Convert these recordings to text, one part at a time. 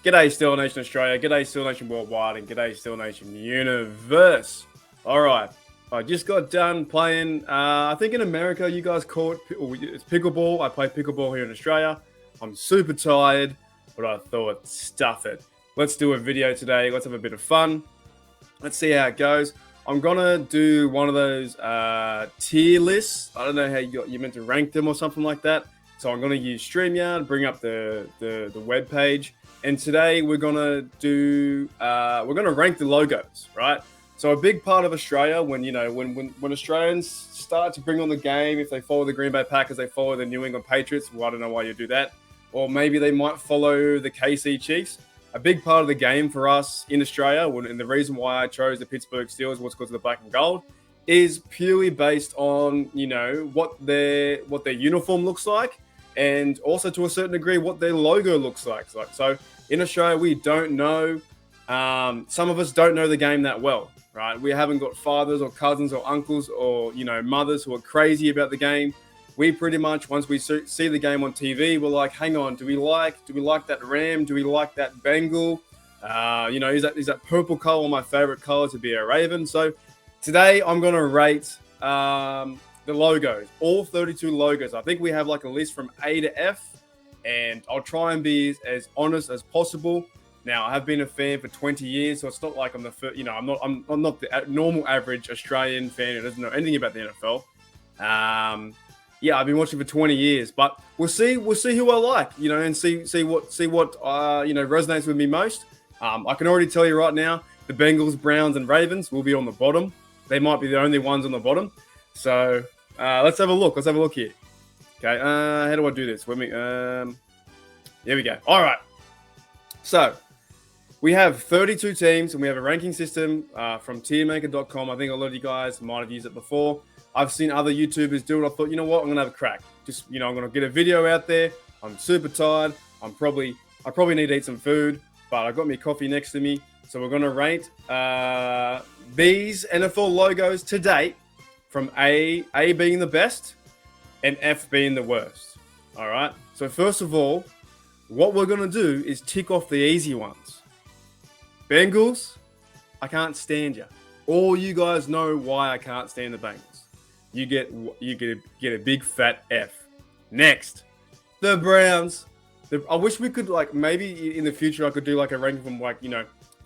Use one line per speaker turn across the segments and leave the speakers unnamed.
G'day, Steel Nation Australia. G'day, Steel Nation Worldwide, and g'day, Steel Nation Universe. All right, I just got done playing. I think in America, you guys call it it's pickleball. I play pickleball here in Australia. I'm super tired, but I thought, stuff it. Let's do a video today. Let's have a bit of fun. Let's see how it goes. I'm gonna do one of those tier lists. I don't know how you meant to rank them or something like that. So I'm gonna use StreamYard, bring up the web page. And today we're gonna rank the logos, right? So a big part of Australia, when Australians start to bring on the game, if they follow the Green Bay Packers, they follow the New England Patriots. Well, I don't know why you do that, or maybe they might follow the KC Chiefs. A big part of the game for us in Australia, and the reason why I chose the Pittsburgh Steelers was because of the black and gold, is purely based on what their uniform looks like, and also to a certain degree what their logo looks like. So in Australia, we don't know. Some of us don't know the game that well, right? We haven't got fathers or cousins or uncles or mothers who are crazy about the game. We pretty much, once we see the game on TV, we're like, hang on, do we like that Ram? Do we like that Bengal? Is that purple color my favorite color to be a Raven? So today I'm gonna rate the logos, all 32 logos. I think we have like a list from A to F, and I'll try and be as honest as possible. Now, I have been a fan for 20 years, so it's not like I'm the first, I'm not the normal average Australian fan who doesn't know anything about the NFL. I've been watching for 20 years, but we'll see who I like, and see what resonates with me most. I can already tell you right now, the Bengals, Browns, and Ravens will be on the bottom. They might be the only ones on the bottom. So let's have a look. Let's have a look here. Okay, how do I do this? Here we go. All right. So we have 32 teams, and we have a ranking system from tiermaker.com. I think a lot of you guys might have used it before. I've seen other YouTubers do it. I thought, you know what? I'm going to have a crack. Just, I'm going to get a video out there. I'm super tired. I probably need to eat some food, but I got my coffee next to me. So we're going to rate these NFL logos to date from A being the best and F being the worst. All right. So first of all, what we're going to do is tick off the easy ones. Bengals, I can't stand you. All you guys know why I can't stand the Bengals. You get a big fat F. Next, the Browns. I wish we could maybe in the future I could do a ranking from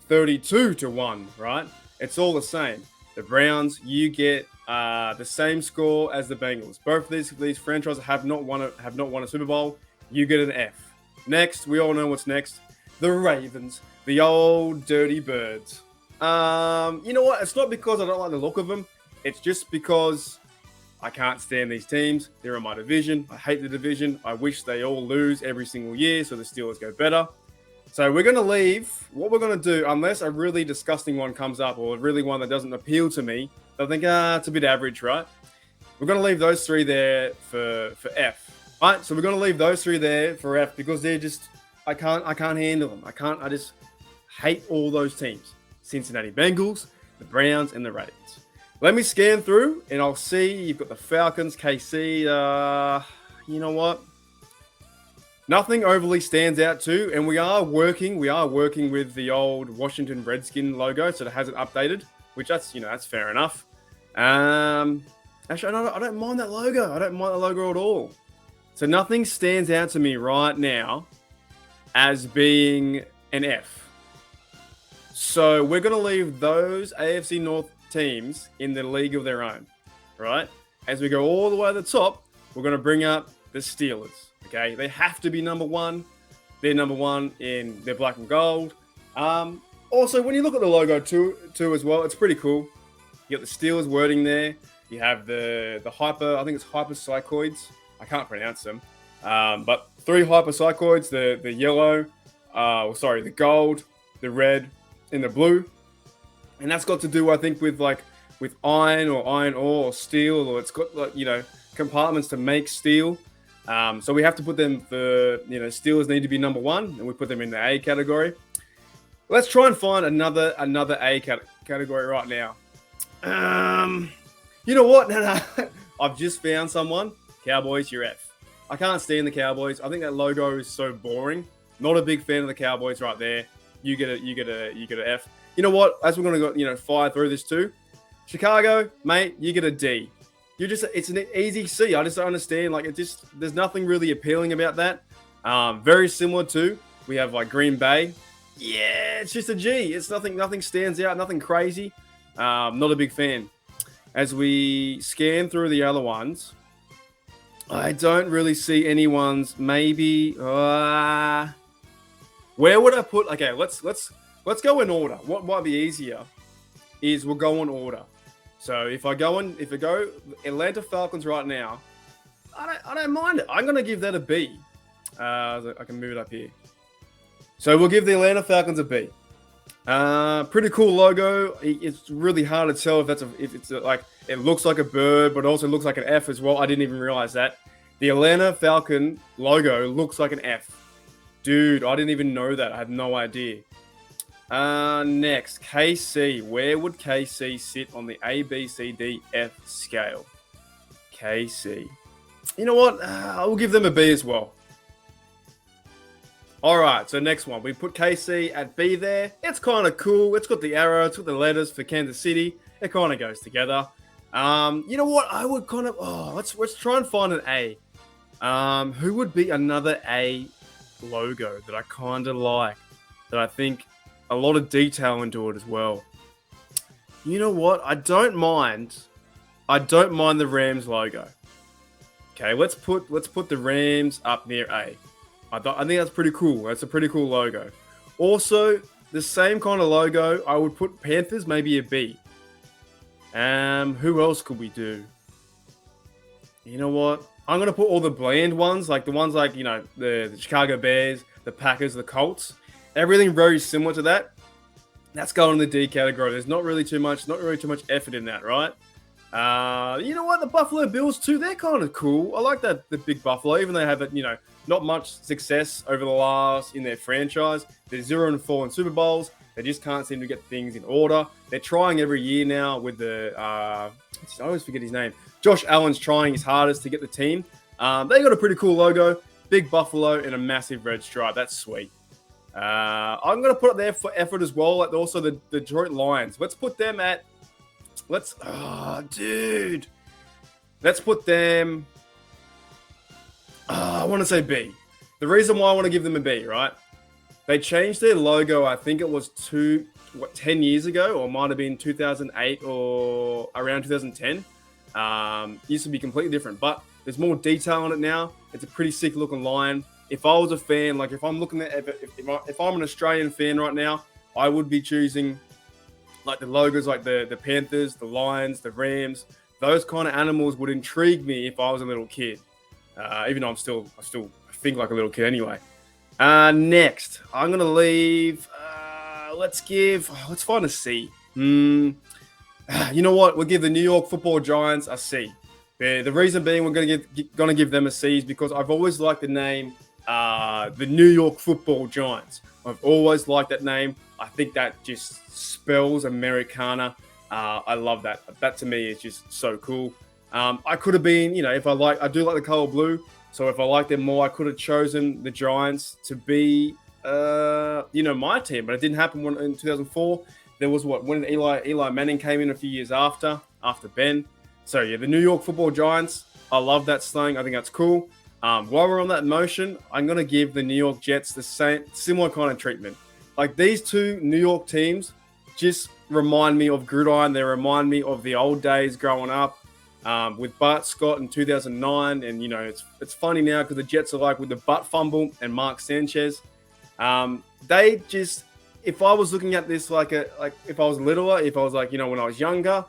32 to 1, right? It's all the same. The Browns, you get the same score as the Bengals. Both of these franchises have not won a Super Bowl. You get an F. Next, we all know what's next. The Ravens, the old dirty birds. You know what? It's not because I don't like the look of them. It's just because I can't stand these teams. They're in my division. I hate the division. I wish they all lose every single year so the Steelers go better. So we're going to leave. What we're going to do, unless a really disgusting one comes up or really one that doesn't appeal to me, I think, it's a bit average, right? We're going to leave those three there for F. All right, so we're going to leave those three there for F because they're just, I can't handle them. I just hate all those teams. Cincinnati Bengals, the Browns, and the Ravens. Let me scan through, and I'll see you've got the Falcons, KC. You know what? Nothing overly stands out too, and we are working with the old Washington Redskin logo, so it hasn't updated, which that's fair enough. Actually, I don't mind that logo. I don't mind the logo at all. So nothing stands out to me right now as being an F. So we're going to leave those AFC North teams in the league of their own, right? As we go all the way to the top, we're going to bring up the Steelers, okay? They have to be number one. They're number one in their black and gold. Also, when you look at the logo too as well, it's pretty cool. You got the Steelers wording there. You have the hyper, I think it's hypercycoids. I can't pronounce them. But 3 hypercycoids, the yellow, the gold, the red, and the blue. And that's got to do, I think, with iron or iron ore or steel, or it's got compartments to make steel. So we have to put them Steelers need to be number one, and we put them in the A category. Let's try and find another A category right now. You know what? No. I've just found someone. Cowboys, you're F. I can't stand the Cowboys. I think that logo is so boring. Not a big fan of the Cowboys right there. You get a F. You know what? As we're gonna go, fire through this too. Chicago, mate, you get a D. It's an easy C. I just don't understand. There's nothing really appealing about that. Very similar to, we have like Green Bay. Yeah, it's just a G. It's nothing stands out, nothing crazy. Not a big fan. As we scan through the other ones, I don't really see anyone's. Maybe where would I put? Okay, let's go in order. What might be easier is we'll go in order. So if I go Atlanta Falcons right now, I don't mind it. I'm gonna give that a B. I can move it up here. So we'll give the Atlanta Falcons a B. Pretty cool logo. It's really hard to tell if it's like it looks like a bird, but also looks like an F as well. I didn't even realize that. The Atlanta Falcon logo looks like an F. Dude, I didn't even know that. I had no idea. Next, KC. Where would KC sit on the A, B, C, D, F scale? KC. You know what? I will give them a B as well. All right, so next one. We put KC at B there. It's kind of cool. It's got the arrow. It's got the letters for Kansas City. It kind of goes together. You know what? I would kind of... let's try and find an A. Who would be another A logo that I kind of like? That I think... a lot of detail into it as well. You know what? I don't mind the Rams logo. Okay, let's put the Rams up near A. I think that's pretty cool. That's a pretty cool logo. Also, the same kind of logo, I would put Panthers maybe a B. Who else could we do? You know what? I'm gonna put all the bland ones, like the ones like the Chicago Bears, the Packers, the Colts. Everything very similar to that. That's going in the D category. There's not really too much effort in that, right? You know what? The Buffalo Bills too. They're kind of cool. I like that the big Buffalo, even though they have not much success over the last in their franchise. They're 0-4 in Super Bowls. They just can't seem to get things in order. They're trying every year now with the I always forget his name. Josh Allen's trying his hardest to get the team. They got a pretty cool logo, big Buffalo and a massive red stripe. That's sweet. I'm going to put it there for effort as well. Also, the Detroit Lions. Let's put them at... Let's put them... I want to say B. The reason why I want to give them a B, right? They changed their logo, I think it was 10 years ago, or might have been 2008 or around 2010. Used to be completely different, but there's more detail on it now. It's a pretty sick looking lion. If I was a fan, like if I'm looking at, if I'm an Australian fan right now, I would be choosing like the logos, like the Panthers, the Lions, the Rams. Those kind of animals would intrigue me if I was a little kid. Even though I still think like a little kid anyway. Next, I'm gonna leave. Let's find a C. You know what? We'll give the New York Football Giants a C. The reason being we're gonna give them a C is because I've always liked the name. The New York Football Giants. I've always liked that name. I think that just spells Americana. I love that. That to me is just so cool. I could have been, I do like the color blue. So if I like them more, I could have chosen the Giants to be, my team. But it didn't happen in 2004. There was when Eli Manning came in a few years after Ben. So yeah, the New York Football Giants. I love that slang. I think that's cool. While we're on that motion, I'm going to give the New York Jets the similar kind of treatment. Like these two New York teams just remind me of Gridiron. They remind me of the old days growing up with Bart Scott in 2009. And, it's funny now because the Jets are like with the butt fumble and Mark Sanchez. They just, if I was looking at this like if I was littler, if I was when I was younger,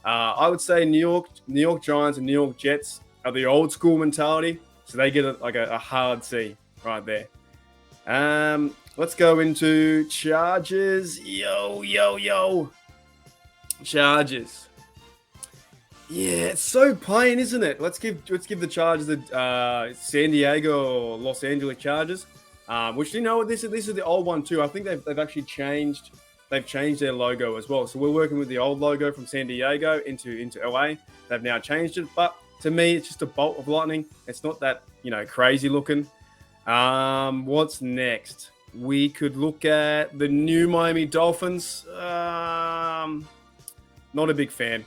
I would say New York Giants and New York Jets are the old school mentality. So they get a hard C right there. Let's go into Chargers. Yo. Chargers. Yeah, it's so plain, isn't it? Let's give the Chargers the San Diego or Los Angeles Chargers. Which this is the old one too. I think they've actually changed. They've changed their logo as well. So we're working with the old logo from San Diego into LA. They've now changed it, but to me, it's just a bolt of lightning. It's not that, crazy looking. What's next? We could look at the new Miami Dolphins. Not a big fan.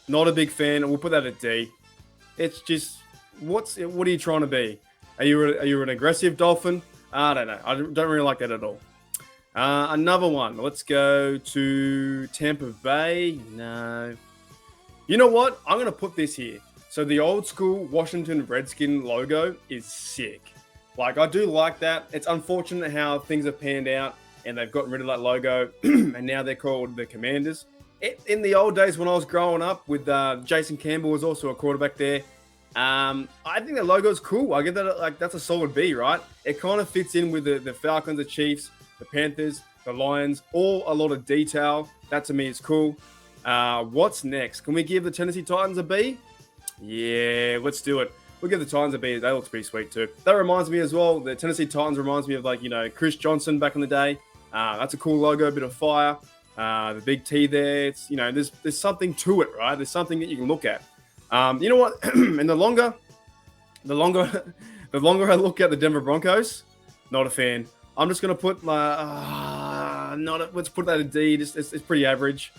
Not a big fan. We'll put that at D. It's just what are you trying to be? Are you an aggressive Dolphin? I don't know. I don't really like that at all. Another one. Let's go to Tampa Bay. No. You know what? I'm going to put this here. So the old school Washington Redskin logo is sick. Like, I do like that. It's unfortunate how things have panned out and they've gotten rid of that logo and now they're called the Commanders. In the old days when I was growing up with Jason Campbell was also a quarterback there. I think the logo is cool. I get that, like, that's a solid B, right? It kind of fits in with the Falcons, the Chiefs, the Panthers, the Lions, all a lot of detail. That to me is cool. What's next? Can we give the Tennessee Titans a B? Yeah, let's do it. We'll give the Titans a B. That looks pretty sweet too. That reminds me as well, the Tennessee Titans reminds me of, like, Chris Johnson back in the day. That's a cool logo, a bit of fire. The big T there. It's, there's something to it, right? There's something that you can look at. You know what? And the longer I look at the Denver Broncos, not a fan. I'm just gonna put let's put that a D. It's pretty average.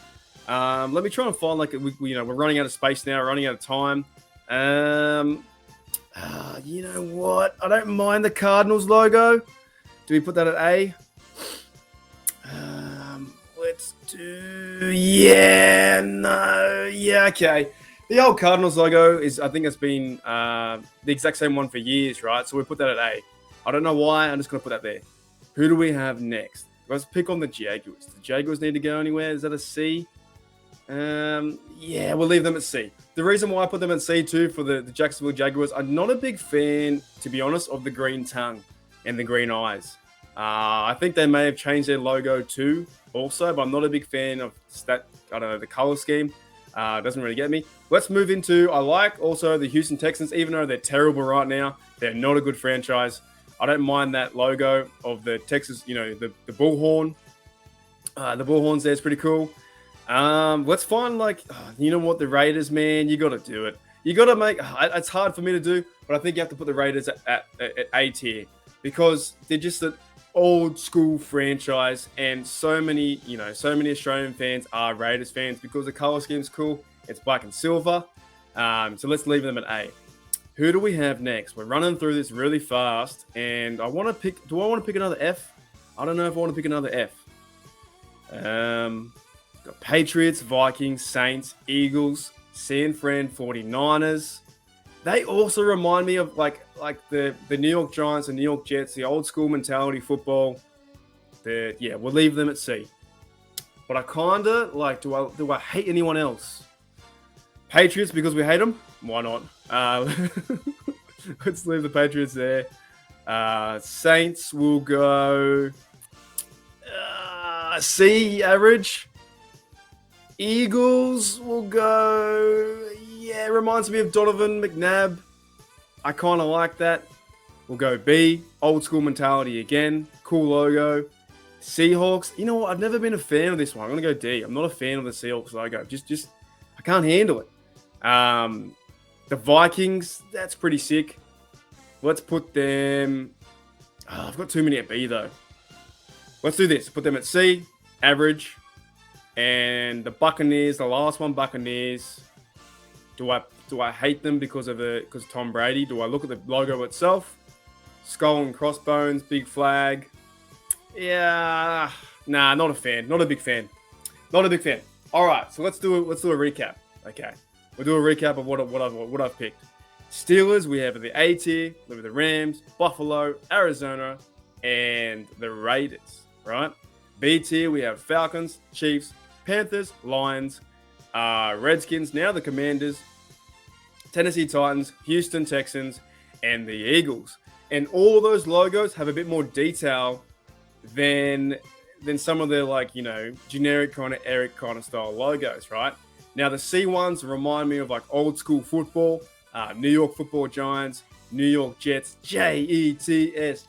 Let me try and find, like, we're running out of space now, running out of time. You know what? I don't mind the Cardinals logo. Do we put that at A? Let's do... Yeah, no, yeah, okay. The old Cardinals logo I think it's been the exact same one for years, right? So we put that at A. I don't know why. I'm just going to put that there. Who do we have next? Let's pick on the Jaguars. The Jaguars need to go anywhere. Is that a C? Yeah, we'll leave them at C. The reason why I put them at C too for the Jacksonville Jaguars, I'm not a big fan, to be honest, of the green tongue and the green eyes. I think they may have changed their logo too also, but I'm not a big fan of that. I don't know, the color scheme. Doesn't really get me. Let's move into, I like also the Houston Texans, even though they're terrible right now. They're not a good franchise. I don't mind that logo of the Texas, the bullhorn. The bullhorns there is pretty cool. Let's find, you know what, the Raiders, man, you got to do it. You got to make, it's hard for me to do, but I think you have to put the Raiders at A tier because they're just an old school franchise, and so many Australian fans are Raiders fans because the color scheme is cool. It's black and silver. So let's leave them at A. Who do we have next? We're running through this really fast, and I want to pick. Do I want to pick another F? I don't know if I want to pick another F. Got Patriots, Vikings, Saints, Eagles, San Fran 49ers. They also remind me of like the New York Giants and New York Jets, the old school mentality football. We'll leave them at C. But I kinda like, do I hate anyone else? Patriots because we hate them? Why not? Let's leave the Patriots there. Saints will go C, average. Eagles will go, yeah, reminds me of Donovan McNabb. I kind of like that. We'll go B, old school mentality again. Cool logo. Seahawks, you know what? I've never been a fan of this one. I'm going to go D. I'm not a fan of the Seahawks logo. Just I can't handle it. The Vikings, that's pretty sick. Let's put them... I've got too many at B, though. Let's do this. Put them at C, average. And the Buccaneers, the last one, Buccaneers. Do I hate them because of Tom Brady? Do I look at the logo itself? Skull and crossbones, big flag. Yeah, nah, not a fan. Not a big fan. Not a big fan. All right, so let's do a recap. Okay, we'll do a recap of what I've picked. Steelers, we have the A tier, we have the Rams, Buffalo, Arizona, and the Raiders. Right. B tier, we have Falcons, Chiefs, Panthers, Lions, Redskins, now the Commanders, Tennessee Titans, Houston Texans, and the Eagles. And all of those logos have a bit more detail than some of their generic kind of Eric kind of style logos, right? Now the C ones remind me of like old school football, New York Football Giants, New York Jets, Jets,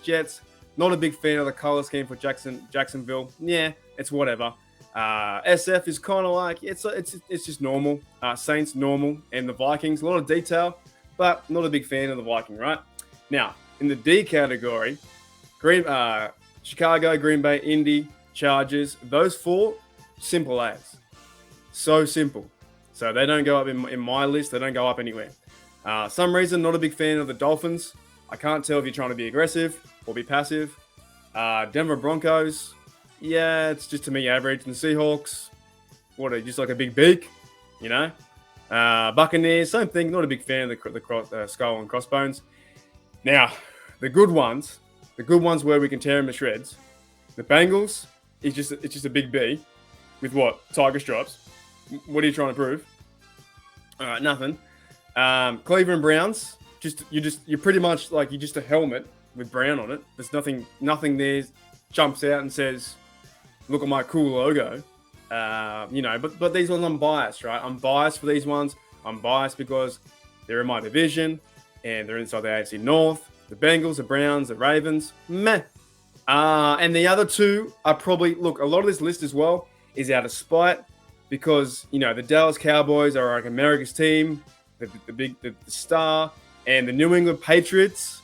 Jets. Not a big fan of the color scheme for Jacksonville. Yeah, it's whatever. SF is kind of like it's just normal. Saints normal, and the Vikings a lot of detail, but not a big fan of the Viking, right? Now In the D category, Chicago, Green Bay, Indy, Chargers. Those 4, simple as. So simple. So they don't go up in my list. They don't go up anywhere. Some reason, not a big fan of the Dolphins. I can't tell if you're trying to be aggressive or be passive. Denver Broncos. Yeah, it's just to me average. And the Seahawks, what are just like a big beak, you know? Buccaneers, same thing. Not a big fan of the skull and crossbones. Now, the good ones where we can tear them to shreds. The Bengals it's just a big B with what? Tiger stripes. What are you trying to prove? All right, nothing. Cleveland Browns. You're pretty much like you're just a helmet with brown on it. There's nothing there jumps out and says, "Look at my cool logo." But these ones I'm biased, right? I'm biased for these ones. I'm biased because they're in my division and they're inside the AFC North. The Bengals, the Browns, the Ravens, meh. And the other 2 are probably, look, a lot of this list as well is out of spite because, the Dallas Cowboys are like America's team, the star, and the New England Patriots.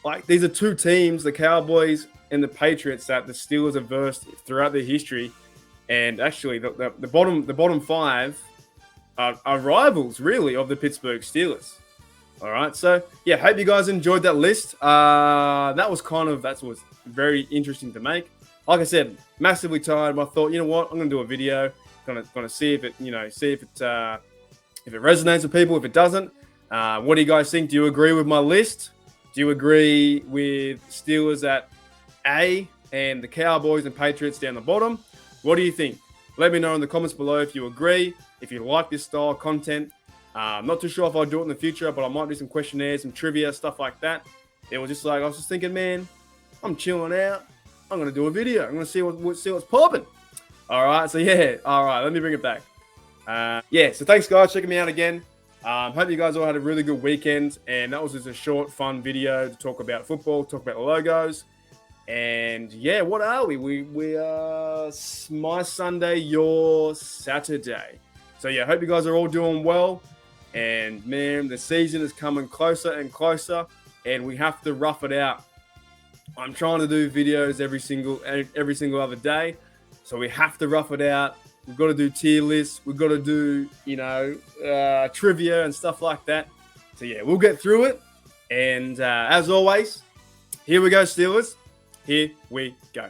Like, these are 2 teams, the Cowboys and the Patriots, that the Steelers have versed throughout their history. And actually, the bottom 5 are rivals, really, of the Pittsburgh Steelers. All right, so yeah, hope you guys enjoyed that list. That was very interesting to make. Like I said, massively tired, but I thought, you know what, I'm gonna do a video, gonna see if it resonates with people. If it doesn't, what do you guys think? Do you agree with my list? Do you agree with Steelers at A and the Cowboys and Patriots down the bottom? What do you think? Let me know in the comments below if you agree, if you like this style of content. I'm not too sure if I'll do it in the future, but I might do some questionnaires, some trivia, stuff like that. It was just like, I was just thinking, man, I'm chilling out. I'm going to do a video. I'm going to see what's popping. All right. So, yeah. All right. Let me bring it back. So thanks, guys. Checking me out again. Hope you guys all had a really good weekend. And that was just a short, fun video to talk about football, talk about the logos. And, yeah, what are we? We are my Sunday, your Saturday. So, yeah, hope you guys are all doing well. And, man, the season is coming closer and closer, and we have to rough it out. I'm trying to do videos every single other day, so we have to rough it out. We've got to do tier lists. We've got to do, trivia and stuff like that. So, yeah, we'll get through it. And as always, here we go, Steelers. Here we go.